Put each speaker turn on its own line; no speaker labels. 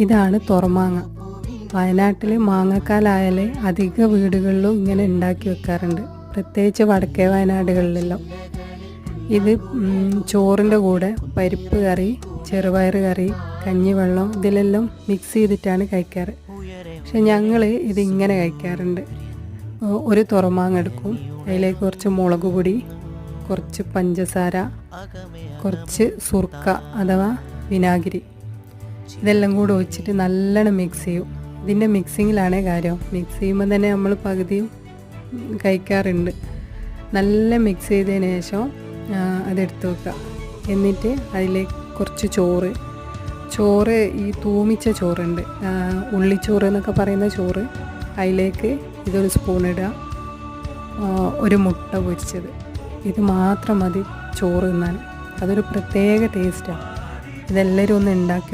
ഇതാണ് തുറമാങ്ങ. വയനാട്ടിൽ മാങ്ങക്കാലായാൽ അധിക വീടുകളിലും ഇങ്ങനെ ഉണ്ടാക്കി വെക്കാറുണ്ട്, പ്രത്യേകിച്ച് വടക്കേ വയനാടുകളിലെല്ലാം. ഇത് ചോറിൻ്റെ കൂടെ പരിപ്പ് കറി, ചെറുപയർ കറി, കഞ്ഞിവെള്ളം ഇതിലെല്ലാം മിക്സ് ചെയ്തിട്ടാണ് കഴിക്കാറ്. പക്ഷെ ഞങ്ങൾ ഇതിങ്ങനെ കഴിക്കാറുണ്ട്. ഒരു തുറമാങ്ങ എടുക്കും, അതിലേക്ക് കുറച്ച് മുളക് പൊടി, കുറച്ച് പഞ്ചസാര, കുറച്ച് സുർക്ക അഥവാ വിനാഗിരി, ഇതെല്ലാം കൂടെ ഒഴിച്ചിട്ട് നല്ലോണം മിക്സ് ചെയ്യും. ഇതിൻ്റെ മിക്സിങ്ങിലാണ് കാര്യം. മിക്സ് ചെയ്യുമ്പോൾ തന്നെ നമ്മൾ പകുതിയും കഴിക്കാറുണ്ട്. നല്ല മിക്സ് ചെയ്തതിന് ശേഷം അതെടുത്ത് വെക്കുക. എന്നിട്ട് അതിലേക്ക് കുറച്ച് ചോറ് ഈ തൂമിച്ച ചോറുണ്ട്, ഉള്ളിച്ചോറ് എന്നൊക്കെ പറയുന്ന ചോറ്, അതിലേക്ക് ഇതൊരു സ്പൂൺ ഇടുക. ഒരു മുട്ട പൊരിച്ചത്, ഇത് മാത്രം മതി ചോറ് തിന്നാൻ. അതൊരു പ്രത്യേക ടേസ്റ്റാണ്. ഇതെല്ലാവരും ഒന്ന് ഉണ്ടാക്കി